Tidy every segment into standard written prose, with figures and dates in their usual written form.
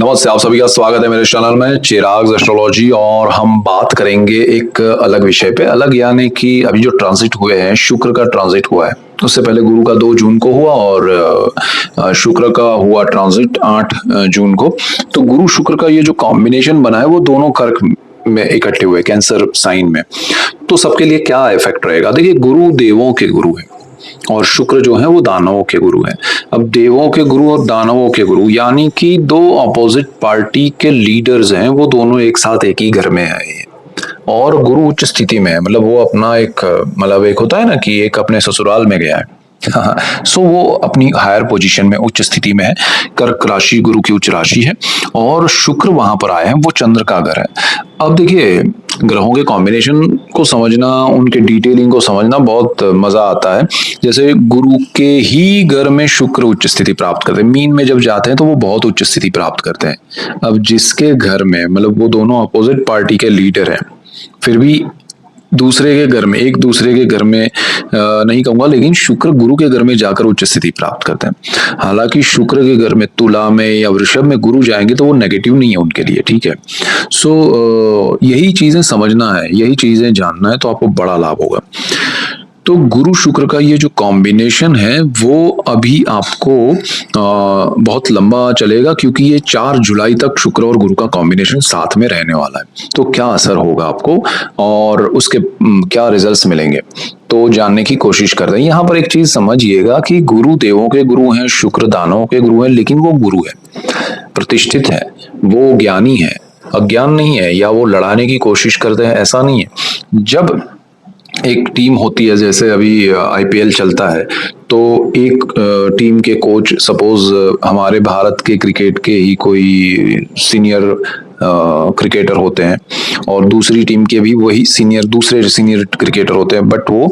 नमस्ते, आप सभी का स्वागत है मेरे चैनल में चिराग एस्ट्रोलॉजी। और हम बात करेंगे एक अलग विषय पे। अलग यानी कि अभी जो ट्रांजिट हुए हैं, शुक्र का ट्रांजिट हुआ है। उससे पहले गुरु का 2 जून को हुआ और शुक्र का हुआ ट्रांजिट 8 जून को। तो गुरु शुक्र का ये जो कॉम्बिनेशन बना है वो दोनों कर्क में इकट्ठे हुए कैंसर साइन में। तो सबके लिए क्या इफेक्ट रहेगा? देखिए, गुरु देवों के गुरु है और शुक्र जो है वो दानवों के गुरु हैं। अब देवों के गुरु और दानवों के गुरु यानी कि दो अपोजिट पार्टी के लीडर्स हैं, वो दोनों एक साथ एक ही घर में है और गुरु उच्च स्थिति में है। मतलब वो अपना एक मतलब एक होता है ना कि एक अपने ससुराल में गया है। सो वो अपनी हायर पोजीशन में उच्च स्थिति में है। कर्क राशि गुरु की उच्च राशि है और शुक्र वहां पर आए हैं, वो चंद्र का घर है। अब देखिए, ग्रहों के कॉम्बिनेशन को समझना, उनके डिटेलिंग को समझना बहुत मजा आता है। जैसे गुरु के ही घर में शुक्र उच्च स्थिति प्राप्त करते हैं, मीन में जब जाते हैं तो वो बहुत उच्च स्थिति प्राप्त करते हैं। अब जिसके घर में मतलब वो दोनों अपोजिट पार्टी के लीडर हैं, फिर भी दूसरे के घर में, एक दूसरे के घर में नहीं कहूंगा, लेकिन शुक्र गुरु के घर में जाकर उच्च स्थिति प्राप्त करते हैं। हालांकि शुक्र के घर में तुला में या वृषभ में गुरु जाएंगे तो वो नेगेटिव नहीं है उनके लिए, ठीक है। सो यही चीजें समझना है, यही चीजें जानना है, तो आपको बड़ा लाभ होगा। तो गुरु शुक्र का ये जो कॉम्बिनेशन है वो अभी आपको बहुत लंबा चलेगा, क्योंकि ये 4 जुलाई तक शुक्र और गुरु का कॉम्बिनेशन साथ में रहने वाला है। तो क्या असर होगा आपको और उसके क्या रिजल्ट्स मिलेंगे, तो जानने की कोशिश कर रहे हैं। यहाँ पर एक चीज समझिएगा कि गुरु देवों के गुरु हैं, शुक्र दानवों के गुरु हैं, लेकिन वो गुरु है, प्रतिष्ठित है, वो ज्ञानी है, अज्ञान नहीं है या वो लड़ाने की कोशिश करते हैं, ऐसा नहीं है। जब एक टीम होती है, जैसे अभी आईपीएल चलता है, तो एक टीम के कोच सपोज हमारे भारत के क्रिकेट के ही कोई सीनियर क्रिकेटर होते हैं और दूसरी टीम के भी वही दूसरे सीनियर क्रिकेटर होते हैं, बट वो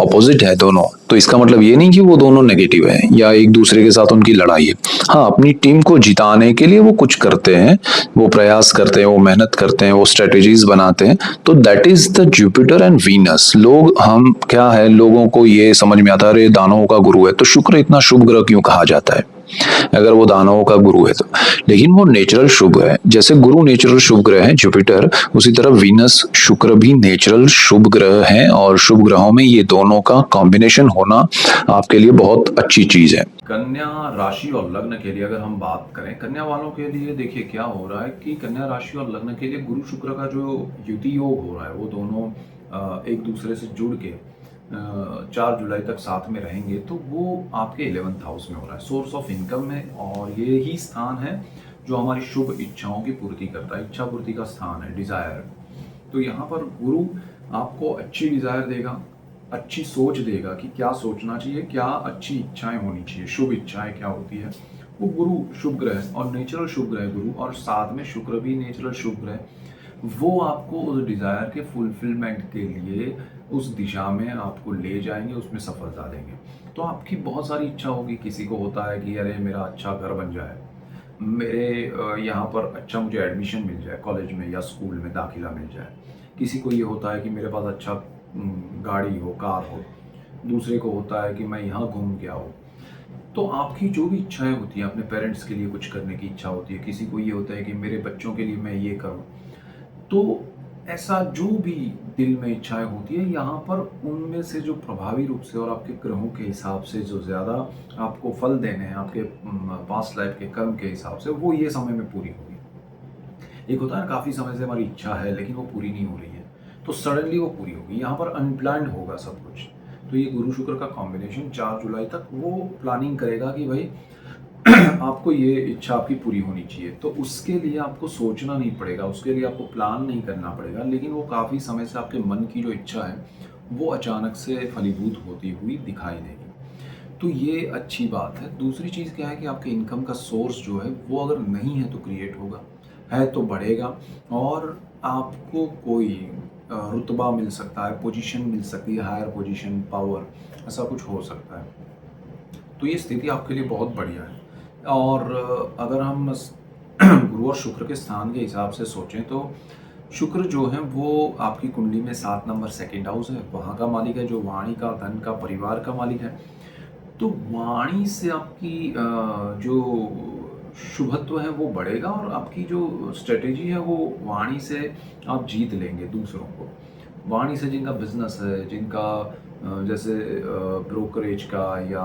अपोजिट है दोनों। तो इसका मतलब ये नहीं कि वो दोनों नेगेटिव है या एक दूसरे के साथ उनकी लड़ाई है। हाँ, अपनी टीम को जिताने के लिए वो कुछ करते हैं, वो प्रयास करते हैं, वो मेहनत करते हैं, वो स्ट्रेटेजीज बनाते हैं। तो that is the Jupiter and Venus. लोग हम क्या है, लोगों को ये समझ में आता है अरे दानवों का गुरु है तो शुक्र इतना शुभ ग्रह क्यों कहा जाता है, अगर वो दानवों का गुरु है तो। लेकिन वो नेचुरल शुभ है। जैसे गुरु नेचुरल शुभ ग्रह है जुपिटर, उसी तरह वीनस शुक्र भी नेचुरल शुभ ग्रह है और शुभ ग्रहों में ये दोनों का कॉम्बिनेशन होना आपके लिए बहुत अच्छी चीज है। कन्या राशि और लग्न के लिए अगर हम बात करें, कन्या वालों के लिए देखिए क्या हो रहा है कि कन्या राशि और लग्न के लिए गुरु शुक्र का जो युति योग हो रहा है, वो दोनों एक दूसरे से जुड़ के 4 जुलाई तक साथ में रहेंगे। तो वो आपके 11th हाउस में हो रहा है, सोर्स ऑफ इनकम में, और ये ही स्थान है जो हमारी शुभ इच्छाओं की पूर्ति करता है। इच्छा पूर्ति का स्थान है, डिजायर। तो यहाँ पर गुरु आपको अच्छी डिजायर देगा, अच्छी सोच देगा कि क्या सोचना चाहिए, क्या अच्छी इच्छाएं होनी चाहिए, शुभ इच्छाएं क्या होती है। वो गुरु शुभ ग्रह और नेचुरल शुभ ग्रह गुरु, और साथ में शुक्र भी नेचुरल शुभ ग्रह, वो आपको उस डिजायर के फुलफिलमेंट के लिए उस दिशा में आपको ले जाएंगे, उसमें सफलता देंगे। तो आपकी बहुत सारी इच्छा होगी। किसी को होता है कि अरे मेरा अच्छा घर बन जाए, मेरे यहाँ पर अच्छा मुझे एडमिशन मिल जाए, कॉलेज में या स्कूल में दाखिला मिल जाए। किसी को ये होता है कि मेरे पास अच्छा गाड़ी हो, कार हो। दूसरे को होता है कि मैं यहाँ घूम के आऊँ। तो आपकी जो भी इच्छाएं होती हैं, अपने पेरेंट्स के लिए कुछ करने की इच्छा होती है, किसी को ये होता है कि मेरे बच्चों के लिए मैं ये करूँ। तो ऐसा जो भी दिल में इच्छाएं होती है, यहाँ पर उनमें से जो प्रभावी रूप से और आपके ग्रहों के हिसाब से जो ज़्यादा आपको फल देने हैं, आपके पास्ट लाइफ के कर्म के हिसाब से, वो ये समय में पूरी होगी। एक होता है ना, काफ़ी समय से हमारी इच्छा है लेकिन वो पूरी नहीं हो रही है, तो सडनली वो पूरी होगी। यहाँ पर अनप्लान्ड होगा सब कुछ। तो ये गुरु शुक्र का कॉम्बिनेशन 4 जुलाई तक वो प्लानिंग करेगा कि भाई आपको ये इच्छा आपकी पूरी होनी चाहिए। तो उसके लिए आपको सोचना नहीं पड़ेगा, उसके लिए आपको प्लान नहीं करना पड़ेगा, लेकिन वो काफ़ी समय से आपके मन की जो इच्छा है वो अचानक से फलीभूत होती हुई दिखाई देगी। तो ये अच्छी बात है। दूसरी चीज़ क्या है कि आपके इनकम का सोर्स जो है वो अगर नहीं है तो क्रिएट होगा, है तो बढ़ेगा, और आपको कोई रुतबा मिल सकता है, पोजीशन मिल सकती है, हायर पोजीशन, पावर, ऐसा कुछ हो सकता है। तो ये स्थिति आपके लिए बहुत बढ़िया है। और अगर हम गुरु और शुक्र के स्थान के हिसाब से सोचें तो शुक्र जो है वो आपकी कुंडली में 7 नंबर सेकंड हाउस है, वहाँ का मालिक है, जो वाणी का, धन का, परिवार का मालिक है। तो वाणी से आपकी जो शुभत्व है वो बढ़ेगा और आपकी जो स्ट्रेटेजी है वो वाणी से आप जीत लेंगे दूसरों को। वाणी से जिनका बिजनेस है, जिनका जैसे ब्रोकरेज का या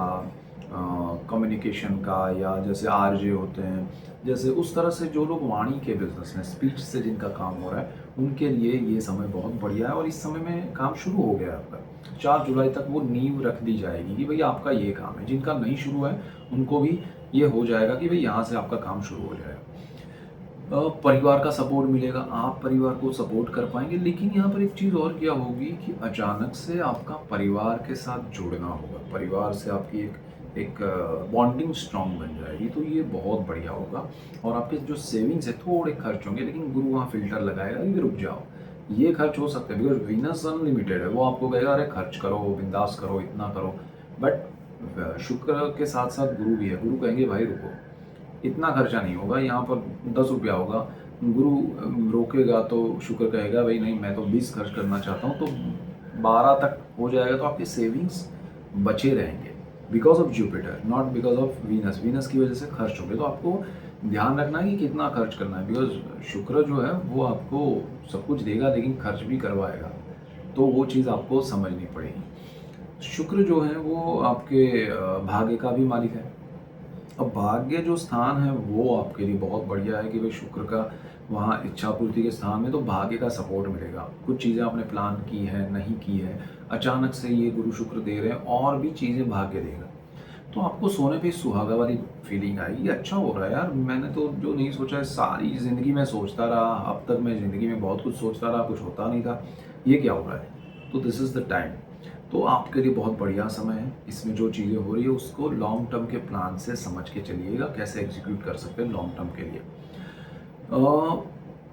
कम्युनिकेशन का या जैसे आरजे होते हैं, जैसे उस तरह से जो लोग वाणी के बिजनेस में स्पीच से जिनका काम हो रहा है, उनके लिए ये समय बहुत बढ़िया है और इस समय में काम शुरू हो गया है आपका। 4 जुलाई तक वो नींव रख दी जाएगी कि भई आपका ये काम है। जिनका नहीं शुरू है, उनको भी ये हो जाएगा कि भई यहाँ से आपका काम शुरू हो जाएगा। परिवार का सपोर्ट मिलेगा, आप परिवार को सपोर्ट कर पाएँगे, लेकिन यहाँ पर एक चीज़ और क्या होगी कि अचानक से आपका परिवार के साथ जुड़ना होगा। परिवार से आपकी एक बॉन्डिंग स्ट्रॉन्ग बन जाएगी, तो ये बहुत बढ़िया होगा और आपके जो सेविंग्स है थोड़े खर्च होंगे, लेकिन गुरु वहाँ फ़िल्टर लगाएगा कि रुक जाओ, ये खर्च हो सकते हैं बिकॉज़ वीनस अनलिमिटेड है। वो आपको कहेगा अरे खर्च करो, बिंदास करो, इतना करो, बट शुक्र के साथ-साथ गुरु भी है। गुरु कहेंगे भाई रुको, इतना खर्चा नहीं होगा, यहाँ पर 10 रुपया होगा। गुरु रोकेगा तो शुक्र कहेगा भाई नहीं, मैं तो 20 खर्च करना चाहता हूँ, तो 12 तक हो जाएगा, तो आपके सेविंग्स बचे रहेंगे because of Jupiter, not because of Venus. Venus की वजह से खर्च होंगे, तो आपको ध्यान रखना है कि कितना खर्च करना है बिकॉज शुक्र जो है वो आपको सब कुछ देगा लेकिन खर्च भी करवाएगा, तो वो चीज़ आपको समझनी पड़ेगी। शुक्र जो है वो आपके भाग्य का भी मालिक है। अब भाग्य जो स्थान है वो आपके लिए बहुत बढ़िया है कि भाई शुक्र का वहाँ इच्छा पूर्ति के स्थान में तो भाग्य का सपोर्ट मिलेगा। कुछ चीज़ें आपने प्लान की है, नहीं की है, अचानक से ये गुरु शुक्र दे रहे हैं और भी चीज़ें भाग्य देगा, तो आपको सोने पे सुहागा वाली फीलिंग आएगी। अच्छा हो रहा है यार, मैंने तो जो नहीं सोचा है सारी ज़िंदगी में सोचता रहा, अब तक मैं ज़िंदगी में बहुत कुछ सोचता रहा, कुछ होता नहीं था, ये क्या हो रहा है? तो दिस इज़ द टाइम। तो आपके लिए बहुत बढ़िया समय है। इसमें जो चीज़ें हो रही है उसको लॉन्ग टर्म के प्लान से समझ के चलिएगा, कैसे एग्जीक्यूट कर सकते हैं लॉन्ग टर्म के लिए।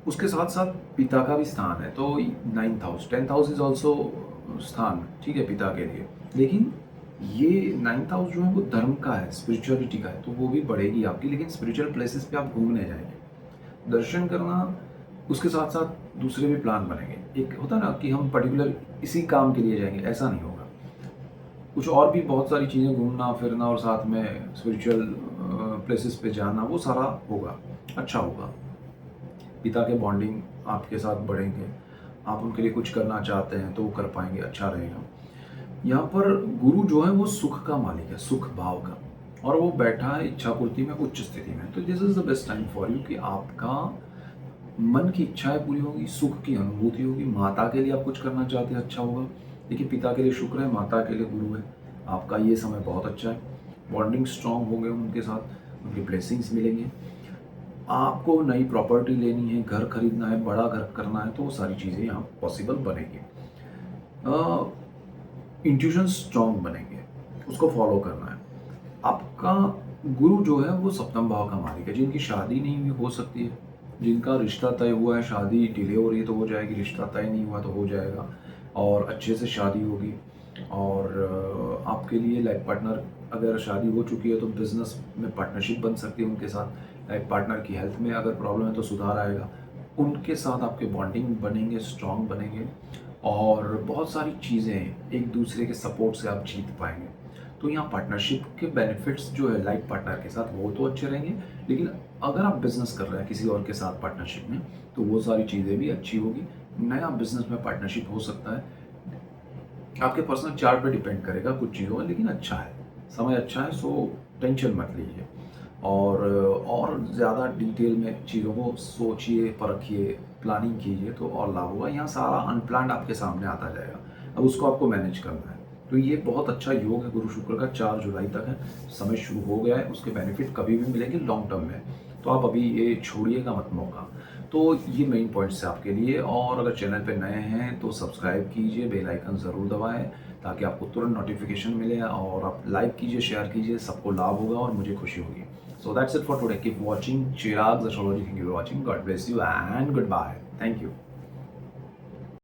उसके साथ साथ पिता का भी स्थान है, तो 9th house, 10th house is also स्थान, ठीक है, पिता के लिए। लेकिन ये 9th हाउस जो है वो धर्म का है, स्पिरिचुअलिटी का है, तो वो भी बढ़ेगी आपकी, लेकिन स्पिरिचुअल प्लेसेस पे आप घूमने जाएंगे, दर्शन करना, उसके साथ साथ दूसरे भी प्लान बनेंगे। एक होता ना कि हम पर्टिकुलर इसी काम के लिए जाएंगे, ऐसा नहीं होगा। कुछ और भी बहुत सारी चीज़ें, घूमना फिरना और साथ में स्पिरिचुअल प्लेसेस पे जाना, वो सारा होगा, अच्छा होगा। पिता के बॉन्डिंग आपके साथ बढ़ेंगे, आप उनके लिए कुछ करना चाहते हैं तो वो कर पाएंगे, अच्छा रहेगा। यहाँ पर गुरु जो है वो सुख का मालिक है, सुख भाव का, और वो बैठा है इच्छा पूर्ति में उच्च स्थिति में, तो this is the best time for you कि आपका मन की इच्छाएं पूरी होगी, सुख की अनुभूति होगी। माता के लिए आप कुछ करना चाहते हैं, अच्छा होगा। देखिए, पिता के लिए शुक्र है, माता के लिए गुरु है, आपका ये समय बहुत अच्छा है। बॉन्डिंग स्ट्रांग होंगे उनके साथ, उनकी ब्लेसिंग्स मिलेंगे। आपको नई प्रॉपर्टी लेनी है, घर खरीदना है, बड़ा घर करना है, तो वो सारी चीज़ें यहाँ पॉसिबल बनेंगी। इंट्यूशन स्ट्रांग बनेंगे, उसको फॉलो करना है। आपका गुरु जो है वो सप्तम भाव का मालिक है। जिनकी शादी नहीं हुई हो सकती है, जिनका रिश्ता तय हुआ है, शादी डिले हो रही है तो हो जाएगी, रिश्ता तय नहीं हुआ तो हो जाएगा और अच्छे से शादी होगी। और आपके लिए लाइफ पार्टनर, अगर शादी हो चुकी है तो बिजनेस में पार्टनरशिप बन सकती है उनके साथ। लाइफ पार्टनर की हेल्थ में अगर प्रॉब्लम है तो सुधार आएगा, उनके साथ आपके बॉन्डिंग बनेंगे, स्ट्रांग बनेंगे और बहुत सारी चीज़ें एक दूसरे के सपोर्ट से आप जीत पाएंगे। तो यहाँ पार्टनरशिप के बेनिफिट्स जो है लाइफ पार्टनर के साथ वो तो अच्छे रहेंगे, लेकिन अगर आप बिजनेस कर रहे हैं किसी और के साथ पार्टनरशिप में तो वो सारी चीज़ें भी अच्छी होगी। नया बिजनेस में पार्टनरशिप हो सकता है, आपके पर्सनल चार्ट पे डिपेंड करेगा कुछ चीज़ों में, लेकिन अच्छा है, समय अच्छा है, सो टेंशन मत लीजिए और ज़्यादा डिटेल में चीज़ों को सोचिए, परखिए, प्लानिंग कीजिए तो और लाभ होगा। यहाँ सारा अनप्लान्ड आपके सामने आता जाएगा, अब उसको आपको मैनेज करना है। तो ये बहुत अच्छा योग है गुरु शुक्र का, 4 जुलाई तक है, समय शुरू हो गया है, उसके बेनिफिट कभी भी मिलेंगे लॉन्ग टर्म में, तो आप अभी ये छोड़िएगा मत मौका। तो ये मेन पॉइंट्स है आपके लिए, और अगर चैनल पे नए हैं तो सब्सक्राइब कीजिए, बेल आइकन ज़रूर दबाएं ताकि आपको तुरंत नोटिफिकेशन मिले, और आप लाइक कीजिए, शेयर कीजिए, सबको लाभ होगा और मुझे खुशी होगी। So that's it for today. Keep watching Chirag's Astrology. Thank you for watching. God bless you and goodbye. Thank you.